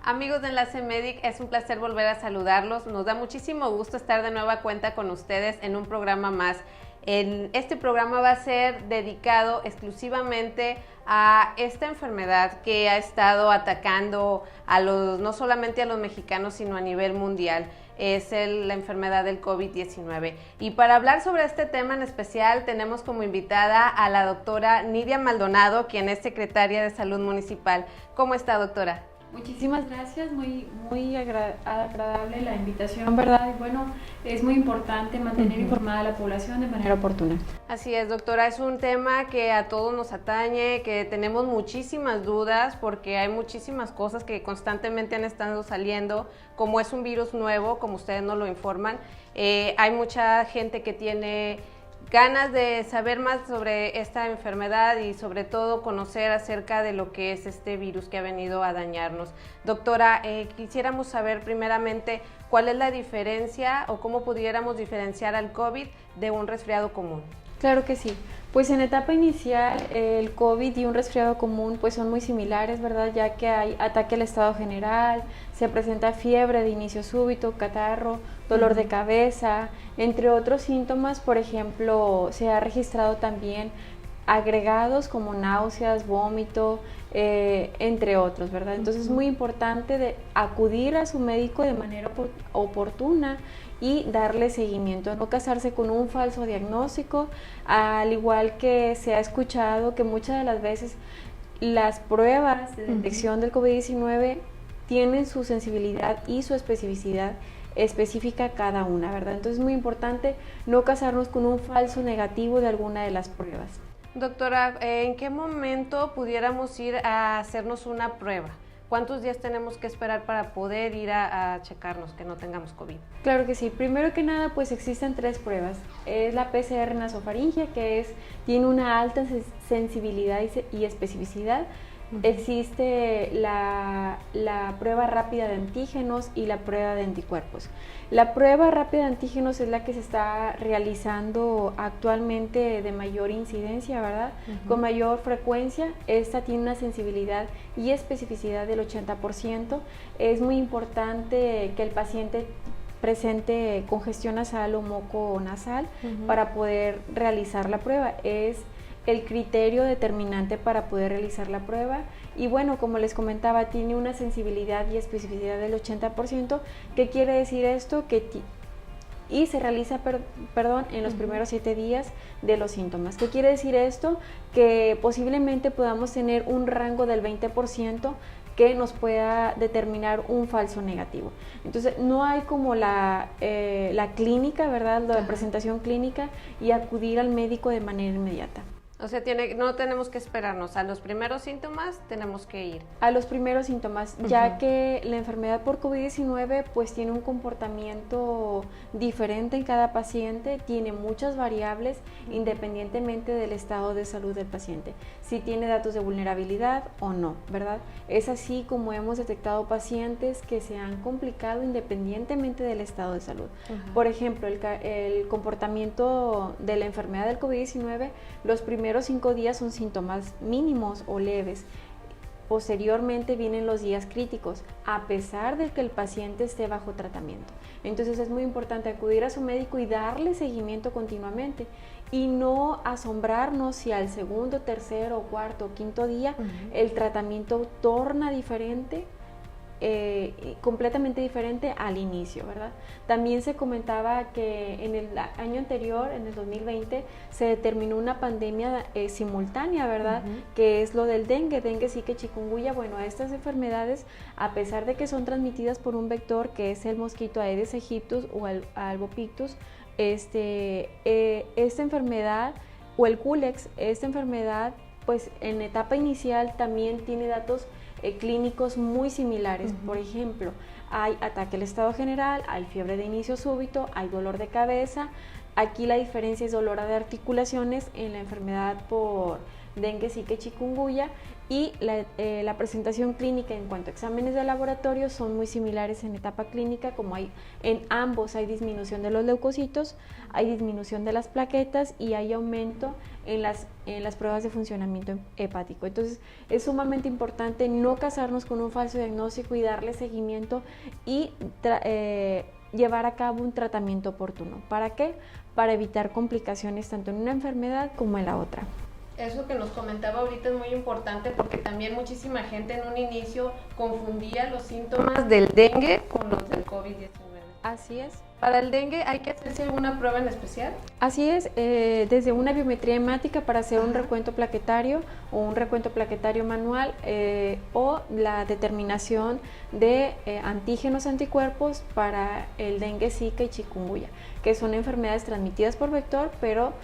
Amigos de Enlace Medic, es un placer volver a saludarlos. Nos da muchísimo gusto estar de nueva cuenta con ustedes en un programa más. Este programa va a ser dedicado exclusivamente a esta enfermedad que ha estado atacando no solamente a los mexicanos, sino a nivel mundial. Es la enfermedad del COVID-19. Y para hablar sobre este tema en especial, tenemos como invitada a la doctora Nidia Maldonado, quien es secretaria de Salud Municipal. ¿Cómo está, doctora? Muchísimas gracias, muy agradable la invitación, ¿verdad? Y bueno, es muy importante mantener informada a la población de manera oportuna. Así es, doctora, es un tema que a todos nos atañe, que tenemos muchísimas dudas porque hay muchísimas cosas que constantemente han estado saliendo, como es un virus nuevo, como ustedes nos lo informan. Hay mucha gente que tiene ganas de saber más sobre esta enfermedad y sobre todo conocer acerca de lo que es este virus que ha venido a dañarnos. Doctora, quisiéramos saber primeramente cuál es la diferencia o cómo pudiéramos diferenciar al COVID de un resfriado común. Claro que sí. Pues en etapa inicial el COVID y un resfriado común pues son muy similares, ¿verdad? Ya que hay ataque al estado general, se presenta fiebre de inicio súbito, catarro, dolor de cabeza, entre otros síntomas. Por ejemplo, se ha registrado también agregados como náuseas, vómito, entre otros, ¿verdad? Entonces es muy importante acudir a su médico de manera oportuna y darle seguimiento, no casarse con un falso diagnóstico, al igual que se ha escuchado que muchas de las veces las pruebas de detección del COVID-19 tienen su sensibilidad y su especificidad específica cada una, ¿verdad? Entonces es muy importante no casarnos con un falso negativo de alguna de las pruebas. Doctora, ¿en qué momento pudiéramos ir a hacernos una prueba? ¿Cuántos días tenemos que esperar para poder ir a checarnos que no tengamos COVID? Claro que sí. Primero que nada, pues existen 3 pruebas. Es la PCR nasofaringea, que tiene una alta sensibilidad y especificidad. Existe la prueba rápida de antígenos y la prueba de anticuerpos. La prueba rápida de antígenos es la que se está realizando actualmente de mayor incidencia, ¿verdad? Con mayor frecuencia. Esta tiene una sensibilidad y especificidad del 80%. Es muy importante que el paciente presente congestión nasal o moco nasal para poder realizar la prueba. Es el criterio determinante para poder realizar la prueba. Y bueno, como les comentaba, tiene una sensibilidad y especificidad del 80%. ¿Qué quiere decir esto? Y se realiza, en los primeros 7 días de los síntomas. ¿Qué quiere decir esto? Que posiblemente podamos tener un rango del 20% que nos pueda determinar un falso negativo. Entonces, no hay como la clínica, ¿verdad? La presentación clínica y acudir al médico de manera inmediata. O sea, no tenemos que esperarnos, a los primeros síntomas tenemos que ir. A los primeros síntomas, ya que la enfermedad por COVID-19 pues tiene un comportamiento diferente en cada paciente, tiene muchas variables independientemente del estado de salud del paciente, si tiene datos de vulnerabilidad o no, ¿verdad? Es así como hemos detectado pacientes que se han complicado independientemente del estado de salud. Por ejemplo, el comportamiento de la enfermedad del COVID-19, los primeros 5 días son síntomas mínimos o leves. Posteriormente vienen los días críticos, a pesar de que el paciente esté bajo tratamiento. Entonces es muy importante acudir a su médico y darle seguimiento continuamente y no asombrarnos si al segundo, tercero, cuarto, quinto día el tratamiento torna diferente, completamente diferente al inicio, ¿verdad? También se comentaba que en el año anterior, en el 2020, se determinó una pandemia simultánea, ¿verdad? Que es lo del dengue, zika, chikungunya. Bueno, estas enfermedades, a pesar de que son transmitidas por un vector que es el mosquito Aedes aegyptus o albopictus, esta enfermedad o el culex, esta enfermedad, pues en etapa inicial también tiene datos clínicos muy similares. Por ejemplo, hay ataque al estado general, hay fiebre de inicio súbito, hay dolor de cabeza. Aquí la diferencia es dolor de articulaciones en la enfermedad por dengue, zika y chikungunya, y la presentación clínica en cuanto a exámenes de laboratorio son muy similares en etapa clínica, como en ambos hay disminución de los leucocitos, hay disminución de las plaquetas y hay aumento en las pruebas de funcionamiento hepático. Entonces es sumamente importante no casarnos con un falso diagnóstico y darle seguimiento y llevar a cabo un tratamiento oportuno. ¿Para qué? Para evitar complicaciones tanto en una enfermedad como en la otra. Eso que nos comentaba ahorita es muy importante porque también muchísima gente en un inicio confundía los síntomas del dengue con los del COVID-19. Así es. ¿Para el dengue hay que hacerse alguna prueba en especial? Así es, desde una biometría hemática para hacer un recuento plaquetario o un recuento plaquetario manual o la determinación de antígenos anticuerpos para el dengue, zika y chikungunya, que son enfermedades transmitidas por vector, pero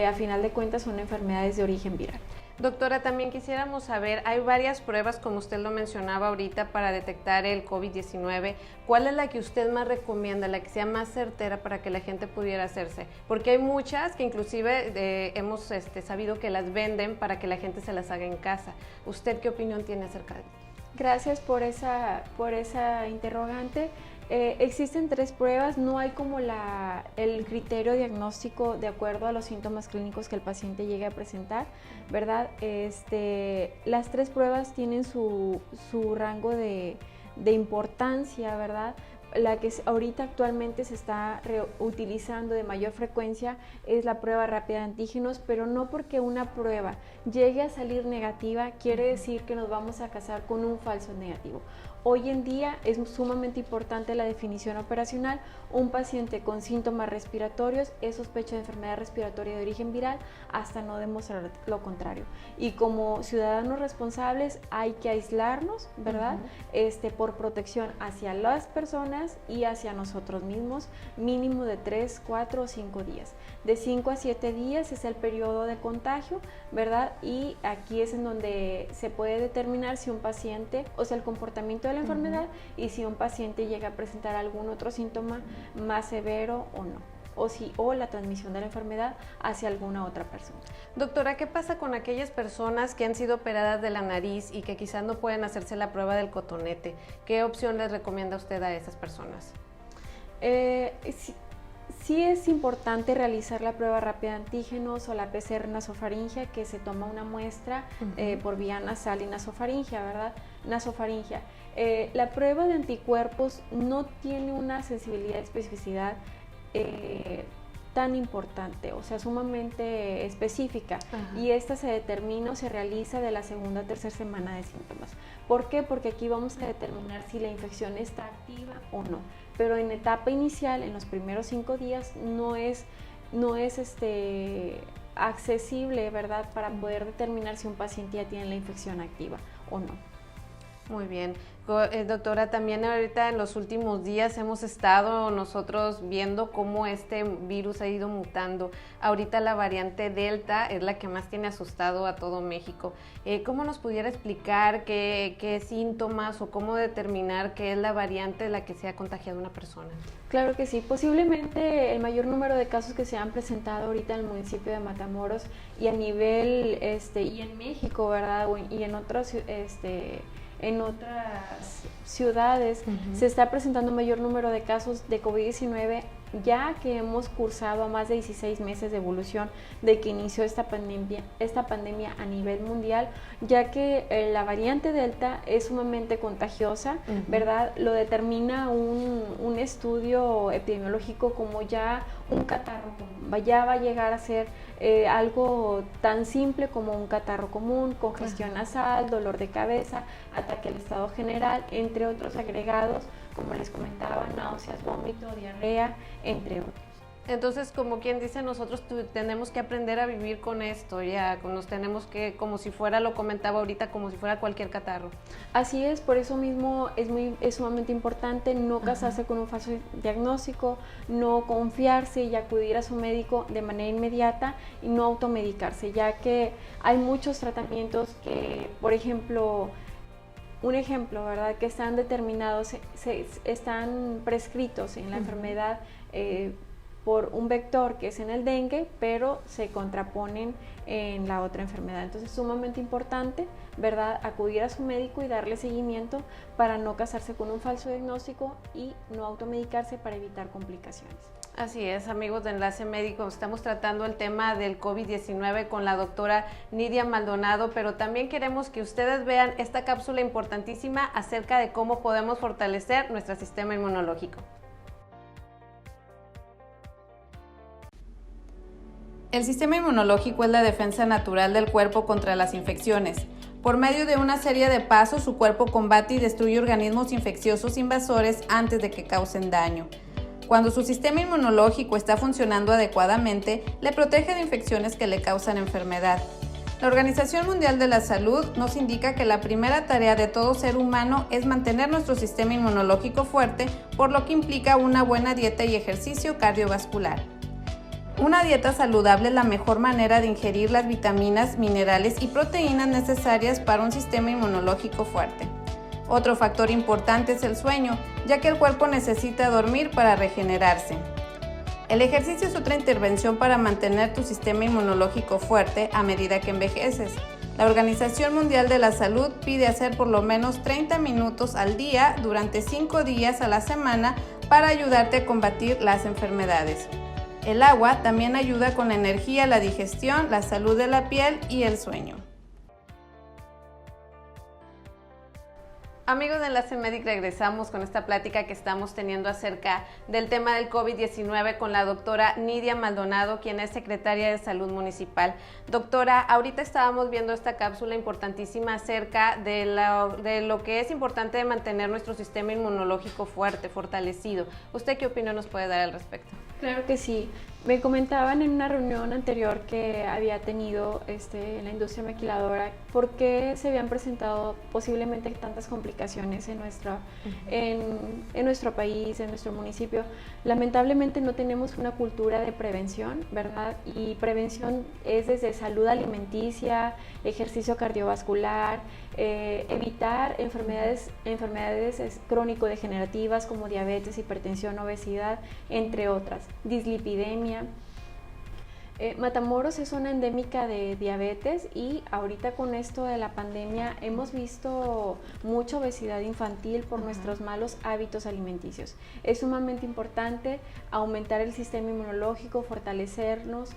a final de cuentas son enfermedades de origen viral. Doctora, también quisiéramos saber, hay varias pruebas, como usted lo mencionaba ahorita, para detectar el COVID-19. ¿Cuál es la que usted más recomienda, la que sea más certera para que la gente pudiera hacerse? Porque hay muchas que inclusive hemos sabido que las venden para que la gente se las haga en casa. ¿Usted qué opinión tiene acerca de esto? Gracias por esa interrogante. Existen 3 pruebas, no hay como el criterio diagnóstico de acuerdo a los síntomas clínicos que el paciente llegue a presentar, ¿verdad? Las 3 pruebas tienen su rango de importancia, ¿verdad? La que ahorita actualmente se está utilizando de mayor frecuencia es la prueba rápida de antígenos, pero no porque una prueba llegue a salir negativa quiere decir que nos vamos a casar con un falso negativo. Hoy en día es sumamente importante la definición operacional. Un paciente con síntomas respiratorios es sospecha de enfermedad respiratoria de origen viral hasta no demostrar lo contrario. Y como ciudadanos responsables hay que aislarnos, ¿verdad? Por protección hacia las personas y hacia nosotros mismos, mínimo de 3, 4 o 5 días. De 5 a 7 días es el periodo de contagio, ¿verdad? Y aquí es en donde se puede determinar si un paciente, o sea, el comportamiento de la enfermedad y si un paciente llega a presentar algún otro síntoma más severo o no, o la transmisión de la enfermedad hacia alguna otra persona. Doctora, ¿qué pasa con aquellas personas que han sido operadas de la nariz y que quizás no pueden hacerse la prueba del cotonete? ¿Qué opción les recomienda usted a esas personas? Sí es importante realizar la prueba rápida de antígenos o la PCR nasofaringea, que se toma una muestra por vía nasal y nasofaringea, ¿verdad? Nasofaringea. La prueba de anticuerpos no tiene una sensibilidad y especificidad tan importante, o sea, sumamente específica. Y esta se determina o se realiza de la segunda a tercera semana de síntomas. ¿Por qué? Porque aquí vamos a determinar si la infección está activa o no. Pero en etapa inicial, en los primeros 5 días, no es accesible, ¿verdad?, para poder determinar si un paciente ya tiene la infección activa o no. Muy bien. Doctora, también ahorita en los últimos días hemos estado nosotros viendo cómo este virus ha ido mutando. Ahorita la variante Delta es la que más tiene asustado a todo México. ¿Cómo nos pudiera explicar qué síntomas o cómo determinar qué es la variante de la que se ha contagiado una persona? Claro que sí. Posiblemente el mayor número de casos que se han presentado ahorita en el municipio de Matamoros y a nivel y en México, ¿verdad? Y en otros en otras ciudades se está presentando mayor número de casos de COVID-19, ya que hemos cursado a más de 16 meses de evolución de que inició esta pandemia a nivel mundial, ya que la variante Delta es sumamente contagiosa, ¿verdad? Lo determina un estudio epidemiológico como ya un catarro común, ya va a llegar a ser algo tan simple como un catarro común, congestión nasal, dolor de cabeza, ataque al estado general, entre otros agregados, como les comentaba, náuseas, vómito, diarrea, entre otros. Entonces, como quien dice, nosotros tenemos que aprender a vivir con esto, ya nos tenemos que, como si fuera, lo comentaba ahorita, como si fuera cualquier catarro. Así es, por eso mismo es sumamente importante no casarse con un falso diagnóstico, no confiarse y acudir a su médico de manera inmediata y no automedicarse, ya que hay muchos tratamientos que, por ejemplo, un ejemplo, ¿verdad?, que están determinados, están prescritos en la enfermedad por un vector que es en el dengue, pero se contraponen en la otra enfermedad. Entonces es sumamente importante, ¿verdad?, acudir a su médico y darle seguimiento para no casarse con un falso diagnóstico y no automedicarse para evitar complicaciones. Así es, amigos de Enlace Médico, estamos tratando el tema del COVID-19 con la doctora Nidia Maldonado, pero también queremos que ustedes vean esta cápsula importantísima acerca de cómo podemos fortalecer nuestro sistema inmunológico. El sistema inmunológico es la defensa natural del cuerpo contra las infecciones. Por medio de una serie de pasos, su cuerpo combate y destruye organismos infecciosos invasores antes de que causen daño. Cuando su sistema inmunológico está funcionando adecuadamente, le protege de infecciones que le causan enfermedad. La Organización Mundial de la Salud nos indica que la primera tarea de todo ser humano es mantener nuestro sistema inmunológico fuerte, por lo que implica una buena dieta y ejercicio cardiovascular. Una dieta saludable es la mejor manera de ingerir las vitaminas, minerales y proteínas necesarias para un sistema inmunológico fuerte. Otro factor importante es el sueño, ya que el cuerpo necesita dormir para regenerarse. El ejercicio es otra intervención para mantener tu sistema inmunológico fuerte a medida que envejeces. La Organización Mundial de la Salud pide hacer por lo menos 30 minutos al día durante 5 días a la semana para ayudarte a combatir las enfermedades. El agua también ayuda con la energía, la digestión, la salud de la piel y el sueño. Amigos de Enlace Médico, regresamos con esta plática que estamos teniendo acerca del tema del COVID-19 con la doctora Nidia Maldonado, quien es secretaria de Salud Municipal. Doctora, ahorita estábamos viendo esta cápsula importantísima acerca de lo que es importante de mantener nuestro sistema inmunológico fuerte, fortalecido. ¿Usted qué opinión nos puede dar al respecto? Claro que sí. Me comentaban en una reunión anterior que había tenido en la industria maquiladora por qué se habían presentado posiblemente tantas complicaciones en nuestro país, en nuestro municipio. Lamentablemente no tenemos una cultura de prevención, ¿verdad? Y prevención es desde salud alimenticia, ejercicio cardiovascular, evitar enfermedades crónico-degenerativas como diabetes, hipertensión, obesidad, entre otras, dislipidemia. Matamoros es zona endémica de diabetes y ahorita con esto de la pandemia hemos visto mucha obesidad infantil por nuestros malos hábitos alimenticios. Es sumamente importante aumentar el sistema inmunológico, fortalecernos,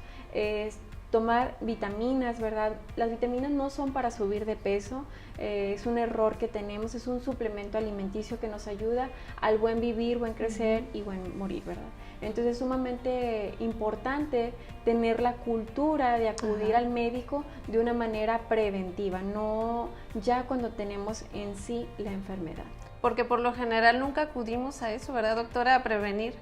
tomar vitaminas, ¿verdad? Las vitaminas no son para subir de peso, es un error que tenemos, es un suplemento alimenticio que nos ayuda al buen vivir, buen crecer y buen morir, ¿verdad? Entonces es sumamente importante tener la cultura de acudir al médico de una manera preventiva, no ya cuando tenemos en sí la enfermedad. Porque por lo general nunca acudimos a eso, ¿verdad, doctora? A prevenir.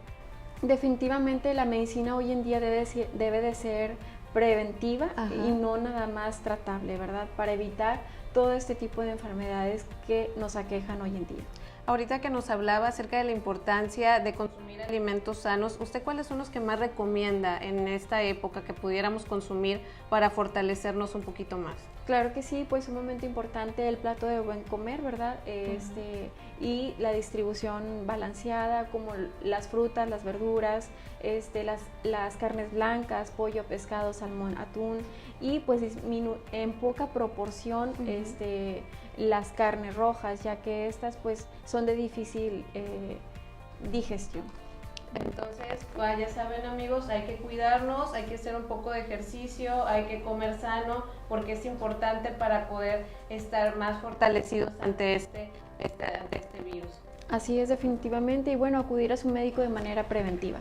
Definitivamente la medicina hoy en día debe de ser preventiva y no nada más tratable, ¿verdad? Para evitar todo este tipo de enfermedades que nos aquejan hoy en día. Ahorita que nos hablaba acerca de la importancia de consumir alimentos sanos, ¿usted cuáles son los que más recomienda en esta época que pudiéramos consumir para fortalecernos un poquito más? Claro que sí, pues sumamente importante el plato de buen comer, ¿verdad? Y la distribución balanceada, como las frutas, las verduras, las carnes blancas, pollo, pescado, salmón, atún, y pues en poca proporción las carnes rojas, ya que estas pues son de difícil digestión. Entonces, ya saben, amigos, hay que cuidarnos, hay que hacer un poco de ejercicio, hay que comer sano, porque es importante para poder estar más fortalecidos ante este virus. Así es, definitivamente, y bueno, acudir a su médico de manera preventiva.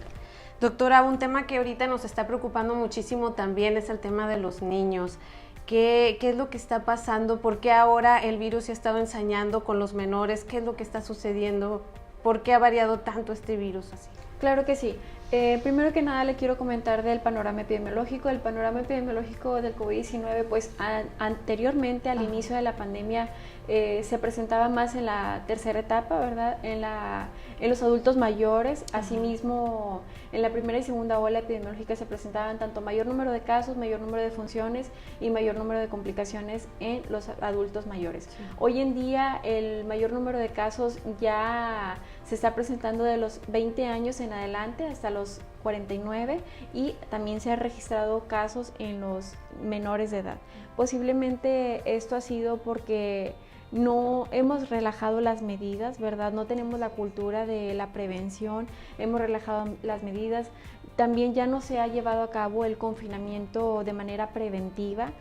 Doctora, un tema que ahorita nos está preocupando muchísimo también es el tema de los niños. ¿Qué es lo que está pasando? ¿Por qué ahora el virus se ha estado ensañando con los menores? ¿Qué es lo que está sucediendo? ¿Por qué ha variado tanto este virus así? Claro que sí. Primero que nada le quiero comentar del panorama epidemiológico. El panorama epidemiológico del COVID-19, pues anteriormente al inicio de la pandemia se presentaba más en la tercera etapa, ¿verdad? En los adultos mayores. Asimismo, en la primera y segunda ola epidemiológica se presentaban tanto mayor número de casos, mayor número de funciones y mayor número de complicaciones en los adultos mayores. Sí. Hoy en día el mayor número de casos ya se está presentando de los 20 años en adelante hasta los 49 y también se han registrado casos en los menores de edad. Posiblemente esto ha sido porque no hemos relajado las medidas, ¿verdad? No tenemos la cultura de la prevención, hemos relajado las medidas. También ya no se ha llevado a cabo el confinamiento de manera preventiva.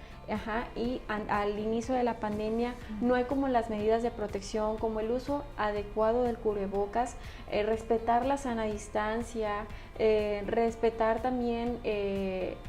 Y al inicio de la pandemia no hay como las medidas de protección, como el uso adecuado del cubrebocas, respetar la sana distancia, respetar también,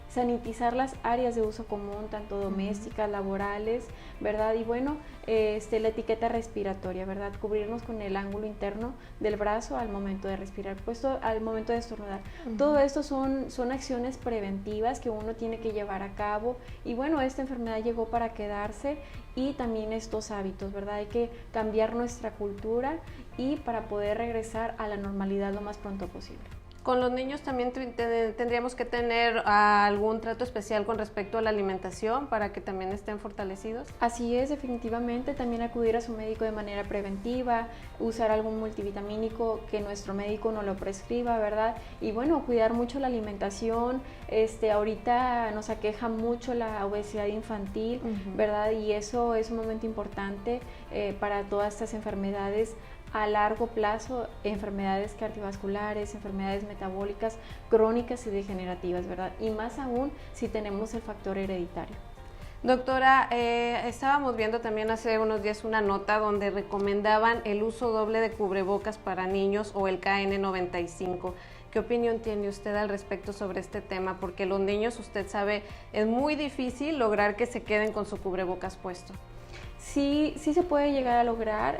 sanitizar las áreas de uso común, tanto domésticas, laborales, ¿verdad? Y bueno, la etiqueta respiratoria, ¿verdad? Cubrirnos con el ángulo interno del brazo al momento de respirar, puesto al momento de estornudar. Todo esto son acciones preventivas que uno tiene que llevar a cabo y bueno, esta enfermedad llegó para quedarse y también estos hábitos, ¿verdad? Hay que cambiar nuestra cultura y para poder regresar a la normalidad lo más pronto posible. Con los niños también tendríamos que tener algún trato especial con respecto a la alimentación para que también estén fortalecidos. Así es, definitivamente, también acudir a su médico de manera preventiva, usar algún multivitamínico que nuestro médico no lo prescriba, ¿verdad? Y bueno, cuidar mucho la alimentación, ahorita nos aqueja mucho la obesidad infantil, ¿verdad? Y eso es un momento importante para todas estas enfermedades a largo plazo, enfermedades cardiovasculares, enfermedades metabólicas, crónicas y degenerativas, ¿verdad? Y más aún si tenemos el factor hereditario. Doctora, estábamos viendo también hace unos días una nota donde recomendaban el uso doble de cubrebocas para niños o el KN95. ¿Qué opinión tiene usted al respecto sobre este tema? Porque los niños, usted sabe, es muy difícil lograr que se queden con su cubrebocas puesto. Sí se puede llegar a lograr.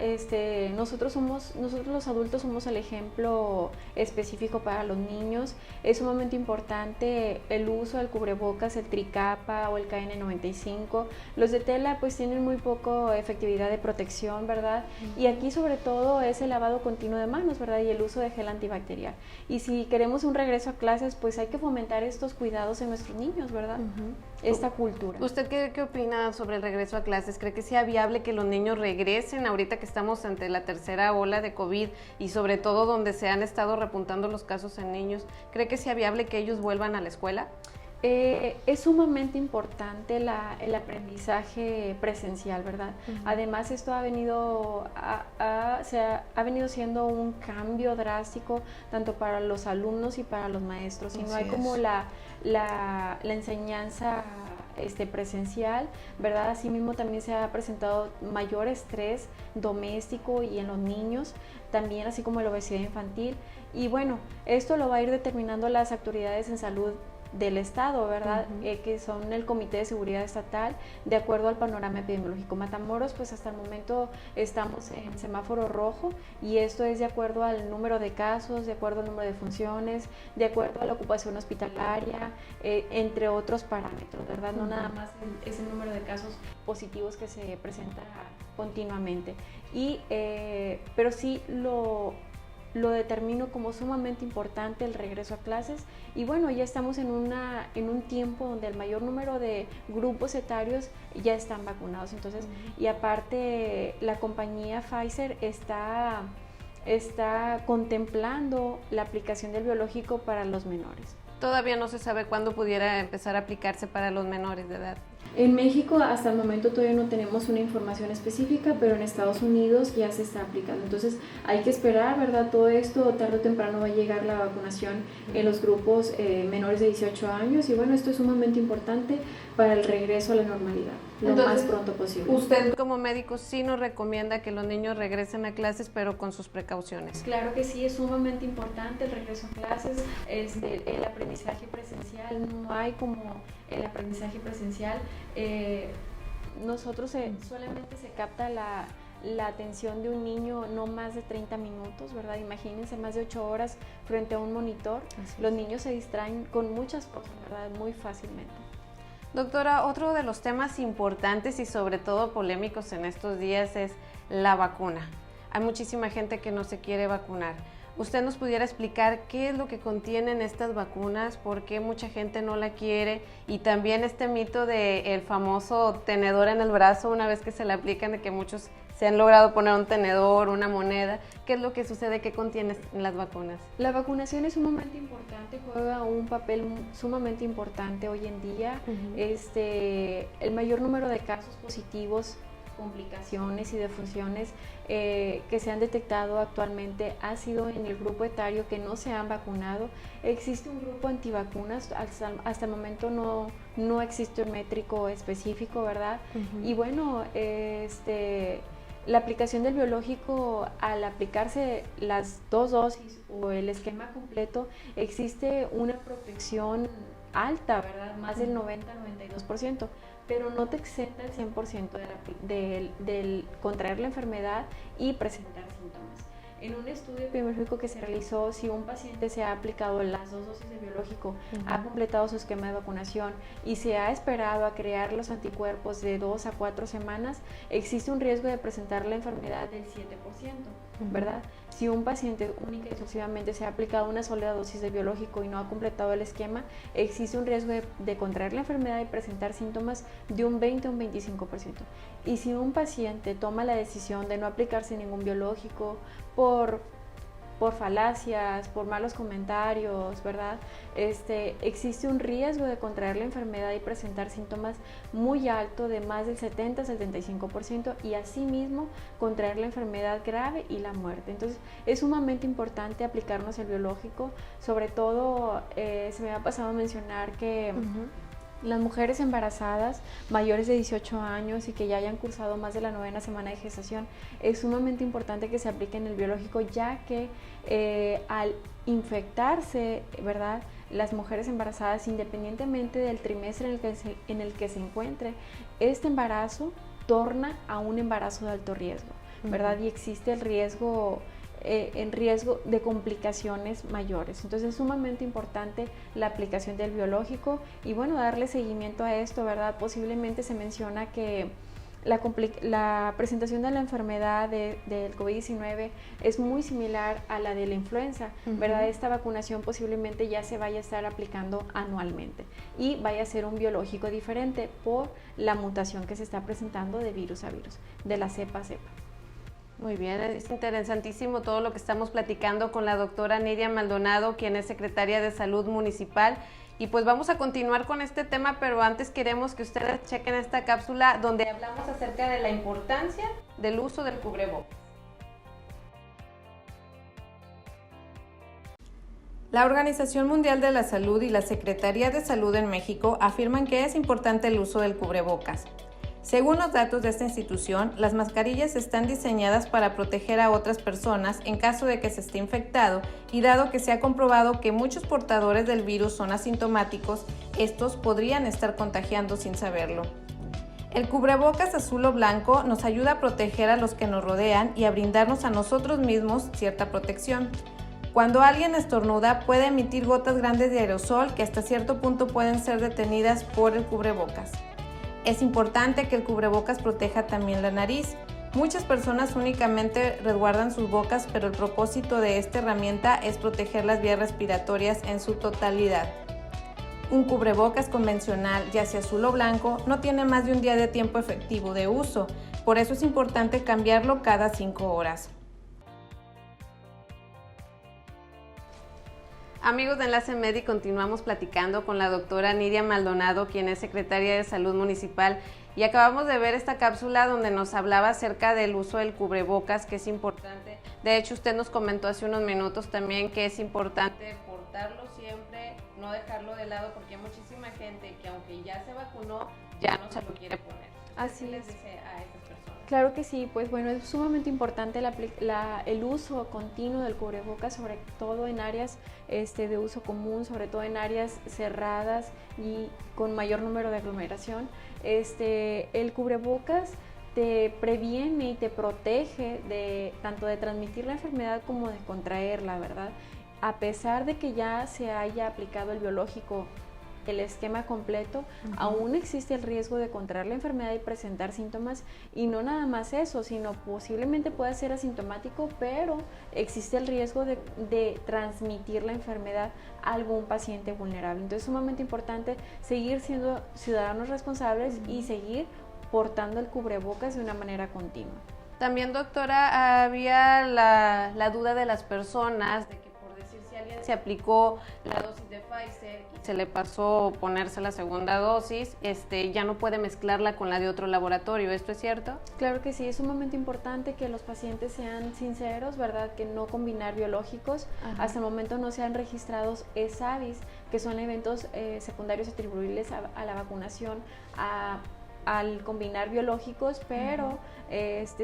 Nosotros los adultos somos el ejemplo específico para los niños. Es sumamente importante el uso del cubrebocas, el tricapa o el KN95. Los de tela pues tienen muy poco efectividad de protección, ¿verdad? Y aquí sobre todo es el lavado continuo de manos, ¿verdad? Y el uso de gel antibacterial. Y si queremos un regreso a clases, pues hay que fomentar estos cuidados en nuestros niños, ¿verdad? Esta cultura. ¿Usted qué opina sobre el regreso a clases? ¿Cree que sea viable que los niños regresen ahorita que estamos ante la tercera ola de COVID y sobre todo donde se han estado repuntando los casos en niños? ¿Cree que sea viable que ellos vuelvan a la escuela? Es sumamente importante el aprendizaje presencial, ¿verdad? Además, esto ha venido siendo un cambio drástico tanto para los alumnos y para los maestros. Y no hay como la enseñanza presencial, ¿verdad? Asimismo también se ha presentado mayor estrés doméstico y en los niños, también así como la obesidad infantil. Y bueno, esto lo va a ir determinando las autoridades en salud del Estado, ¿verdad? Que son el Comité de Seguridad Estatal, de acuerdo al panorama epidemiológico. Matamoros, pues hasta el momento estamos en semáforo rojo y esto es de acuerdo al número de casos, de acuerdo al número de funciones, de acuerdo a la ocupación hospitalaria, entre otros parámetros, ¿verdad? No nada más es el número de casos positivos que se presenta continuamente. Pero sí lo determino como sumamente importante el regreso a clases y bueno, ya estamos en un tiempo donde el mayor número de grupos etarios ya están vacunados, entonces y aparte la compañía Pfizer está contemplando la aplicación del biológico para los menores. Todavía no se sabe cuándo pudiera empezar a aplicarse para los menores de edad. En México hasta el momento todavía no tenemos una información específica, pero en Estados Unidos ya se está aplicando. Entonces hay que esperar, ¿verdad? Todo esto tarde o temprano va a llegar la vacunación en los grupos menores de 18 años y bueno, esto es sumamente importante para el regreso a la normalidad, más pronto posible. Usted como médico sí nos recomienda que los niños regresen a clases, pero con sus precauciones. Claro que sí, es sumamente importante el regreso a clases, el aprendizaje presencial, no hay como el aprendizaje presencial. Nosotros solamente se capta la atención de un niño no más de 30 minutos, ¿verdad? Imagínense más de 8 horas frente a un monitor. Los niños se distraen con muchas cosas, ¿verdad? Muy fácilmente. Doctora, otro de los temas importantes y sobre todo polémicos en estos días es la vacuna. Hay muchísima gente que no se quiere vacunar. ¿Usted nos pudiera explicar qué es lo que contienen estas vacunas, por qué mucha gente no la quiere y también este mito del famoso tenedor en el brazo una vez que se la aplican, de que muchos se han logrado poner un tenedor, una moneda. ¿Qué es lo que sucede? ¿Qué contiene en las vacunas? La vacunación es sumamente importante, juega un papel sumamente importante hoy en día. El mayor número de casos positivos, complicaciones y defunciones que se han detectado actualmente ha sido en el grupo etario que no se han vacunado. Existe un grupo antivacunas, hasta el momento no existe un métrico específico, ¿verdad? Y bueno, la aplicación del biológico, al aplicarse las 2 dosis o el esquema completo, existe una protección alta, ¿verdad? Más del 90-92%, pero no te exenta el 100% del contraer la enfermedad y presentar síntomas. En un estudio epidemiológico que se realizó, si un paciente se ha aplicado las 2 dosis de biológico, ha completado su esquema de vacunación y se ha esperado a crear los anticuerpos de 2 a 4 semanas, existe un riesgo de presentar la enfermedad del 7%, ¿verdad? Si un paciente única y exclusivamente se ha aplicado una sola dosis de biológico y no ha completado el esquema, existe un riesgo de contraer la enfermedad y presentar síntomas de un 20 a un 25%. Y si un paciente toma la decisión de no aplicarse ningún biológico por falacias, por malos comentarios, ¿verdad? Existe un riesgo de contraer la enfermedad y presentar síntomas muy alto de más del 70-75% y asimismo contraer la enfermedad grave y la muerte. Entonces es sumamente importante aplicarnos el biológico, sobre todo se me ha pasado a mencionar que las mujeres embarazadas mayores de 18 años y que ya hayan cursado más de la 9ª semana de gestación, es sumamente importante que se apliquen el biológico, ya que al infectarse, ¿verdad?, las mujeres embarazadas, independientemente del trimestre en el que se encuentre, este embarazo torna a un embarazo de alto riesgo, ¿verdad? Y existe el riesgo en riesgo de complicaciones mayores. Entonces es sumamente importante la aplicación del biológico y bueno, darle seguimiento a esto, ¿verdad? Posiblemente se menciona que la presentación de la enfermedad del COVID-19 es muy similar a la de la influenza, ¿verdad? Esta vacunación posiblemente ya se vaya a estar aplicando anualmente y vaya a ser un biológico diferente por la mutación que se está presentando de virus a virus, de la cepa a cepa. Muy bien, es interesantísimo todo lo que estamos platicando con la doctora Nidia Maldonado, quien es secretaria de Salud Municipal. Y pues vamos a continuar con este tema, pero antes queremos que ustedes chequen esta cápsula donde hablamos acerca de la importancia del uso del cubrebocas. La Organización Mundial de la Salud y la Secretaría de Salud en México afirman que es importante el uso del cubrebocas. Según los datos de esta institución, las mascarillas están diseñadas para proteger a otras personas en caso de que se esté infectado y dado que se ha comprobado que muchos portadores del virus son asintomáticos, estos podrían estar contagiando sin saberlo. El cubrebocas azul o blanco nos ayuda a proteger a los que nos rodean y a brindarnos a nosotros mismos cierta protección. Cuando alguien estornuda, puede emitir gotas grandes de aerosol que hasta cierto punto pueden ser detenidas por el cubrebocas. Es importante que el cubrebocas proteja también la nariz. Muchas personas únicamente resguardan sus bocas, pero el propósito de esta herramienta es proteger las vías respiratorias en su totalidad. Un cubrebocas convencional, ya sea azul o blanco, no tiene más de un día de tiempo efectivo de uso, por eso es importante cambiarlo cada 5 horas. Amigos de Enlace Med, continuamos platicando con la doctora Nidia Maldonado, quien es secretaria de Salud Municipal, y acabamos de ver esta cápsula donde nos hablaba acerca del uso del cubrebocas, que es importante. De hecho, usted nos comentó hace unos minutos también que es importante portarlo siempre, no dejarlo de lado, porque hay muchísima gente que aunque ya se vacunó, ya no se lo quiere poner. Así ¿Qué les es. dice a estas personas? Claro que sí, pues bueno, es sumamente importante el uso continuo del cubrebocas, sobre todo en áreas de uso común, sobre todo en áreas cerradas y con mayor número de aglomeración. El cubrebocas te previene y te protege tanto de transmitir la enfermedad como de contraerla, ¿verdad? A pesar de que ya se haya aplicado el biológico, el esquema completo, aún existe el riesgo de contraer la enfermedad y presentar síntomas, y no nada más eso, sino posiblemente pueda ser asintomático, pero existe el riesgo de transmitir la enfermedad a algún paciente vulnerable. Entonces es sumamente importante seguir siendo ciudadanos responsables y seguir portando el cubrebocas de una manera continua. También, doctora, había la duda de las personas de que, por decir, si alguien se aplicó la dosis de Pfizer y se le pasó ponerse la segunda dosis, ya no puede mezclarla con la de otro laboratorio. ¿Esto es cierto? Claro que sí, es sumamente importante que los pacientes sean sinceros, ¿verdad? Que no combinar biológicos. Ajá. Hasta el momento no se han registrado ESAVIs, que son eventos secundarios atribuibles a la vacunación, al combinar biológicos, pero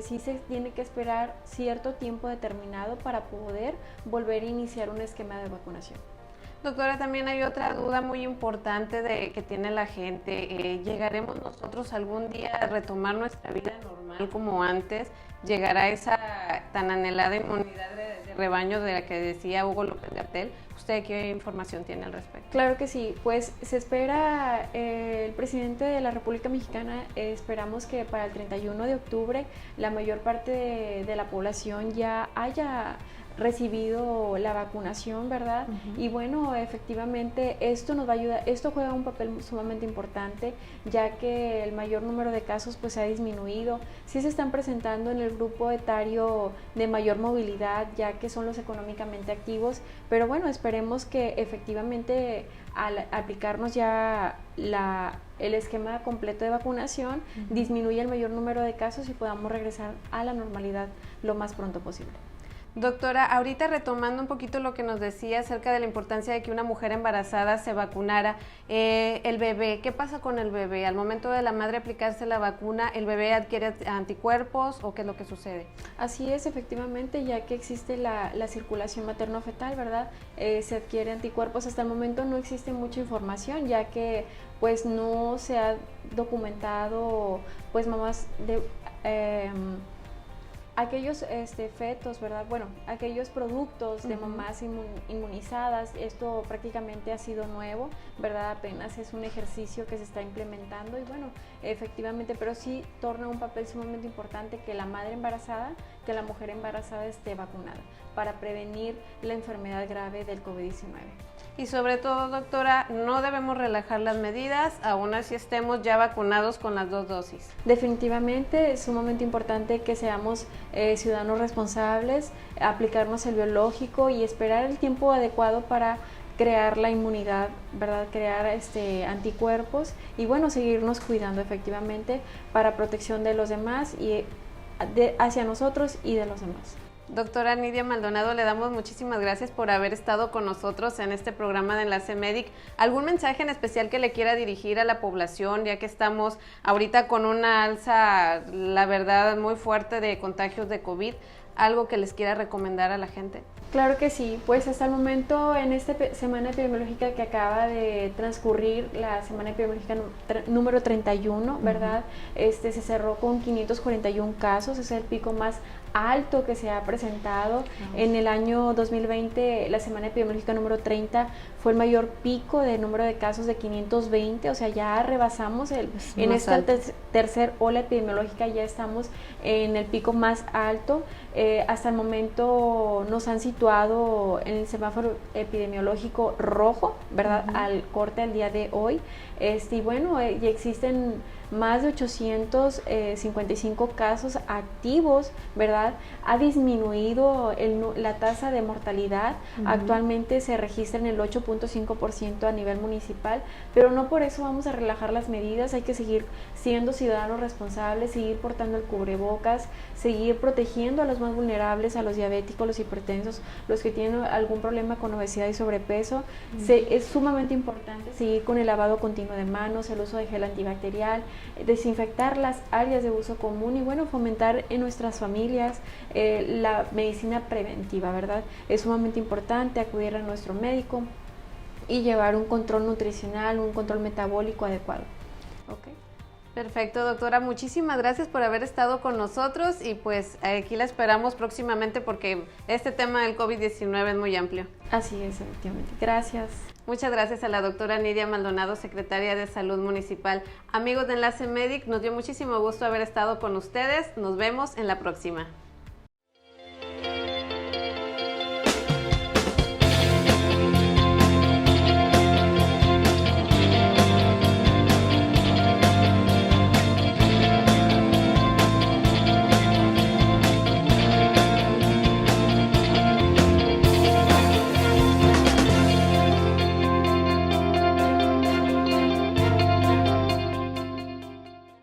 sí se tiene que esperar cierto tiempo determinado para poder volver a iniciar un esquema de vacunación. Doctora, también hay otra duda muy importante que tiene la gente. ¿Llegaremos nosotros algún día a retomar nuestra vida normal como antes? ¿Llegará esa tan anhelada inmunidad de rebaño de la que decía Hugo López-Gatell? ¿Usted qué información tiene al respecto? Claro que sí, pues se espera, el presidente de la República Mexicana, esperamos que para el 31 de octubre la mayor parte de la población ya haya recibido la vacunación, ¿verdad? Y bueno, efectivamente esto nos va a ayudar, esto juega un papel sumamente importante, ya que el mayor número de casos pues se ha disminuido. Sí se están presentando en el grupo etario de mayor movilidad, ya que son los económicamente activos, pero bueno, esperemos que efectivamente al aplicarnos ya el esquema completo de vacunación disminuya el mayor número de casos y podamos regresar a la normalidad lo más pronto posible. Doctora, ahorita retomando un poquito lo que nos decía acerca de la importancia de que una mujer embarazada se vacunara, el bebé, ¿qué pasa con el bebé? Al momento de la madre aplicarse la vacuna, ¿el bebé adquiere anticuerpos o qué es lo que sucede? Así es, efectivamente, ya que existe la circulación materno-fetal, ¿verdad? Se adquiere anticuerpos. Hasta el momento no existe mucha información, ya que pues no se ha documentado pues mamás de... aquellos fetos, ¿verdad? Bueno, aquellos productos de mamás inmunizadas, esto prácticamente ha sido nuevo, ¿verdad? Apenas es un ejercicio que se está implementando y bueno, efectivamente, pero sí torna un papel sumamente importante que la madre embarazada, que la mujer embarazada esté vacunada para prevenir la enfermedad grave del COVID-19. Y sobre todo, doctora, no debemos relajar las medidas, aún así estemos ya vacunados con las 2 dosis. Definitivamente es sumamente importante que seamos ciudadanos responsables, aplicarnos el biológico y esperar el tiempo adecuado para crear la inmunidad, ¿verdad? Crear anticuerpos y bueno, seguirnos cuidando efectivamente para protección de los demás y hacia nosotros y de los demás. Doctora Nidia Maldonado, le damos muchísimas gracias por haber estado con nosotros en este programa de Enlace Médic. ¿Algún mensaje en especial que le quiera dirigir a la población, ya que estamos ahorita con una alza, la verdad, muy fuerte de contagios de COVID? ¿Algo que les quiera recomendar a la gente? Claro que sí, pues hasta el momento en esta semana epidemiológica que acaba de transcurrir, la semana epidemiológica número 31, ¿verdad? Se cerró con 541 casos, es el pico más alto que se ha presentado. En el año 2020, la semana epidemiológica número 30 fue el mayor pico de número de casos de 520, o sea, ya rebasamos en esta tercera ola epidemiológica, ya estamos en el pico más alto. Hasta el momento nos han situado en el semáforo epidemiológico rojo, ¿verdad? Al corte al día de hoy. Y bueno, ya existen más de 855 casos activos, ¿verdad? Ha disminuido la tasa de mortalidad, actualmente se registra en el 8.5% a nivel municipal, pero no por eso vamos a relajar las medidas, hay que seguir siendo ciudadanos responsables, seguir portando el cubrebocas, seguir protegiendo a los más vulnerables, a los diabéticos, los hipertensos, los que tienen algún problema con obesidad y sobrepeso. Es sumamente importante seguir con el lavado continuo de manos, el uso de gel antibacterial, desinfectar las áreas de uso común y bueno, fomentar en nuestras familias la medicina preventiva, ¿verdad? Es sumamente importante acudir a nuestro médico y llevar un control nutricional, un control metabólico adecuado. Okay. Perfecto, doctora, muchísimas gracias por haber estado con nosotros y pues aquí la esperamos próximamente porque este tema del COVID-19 es muy amplio. Así es, efectivamente. Gracias. Muchas gracias a la doctora Nidia Maldonado, secretaria de Salud Municipal. Amigos de Enlace Médic, nos dio muchísimo gusto haber estado con ustedes. Nos vemos en la próxima.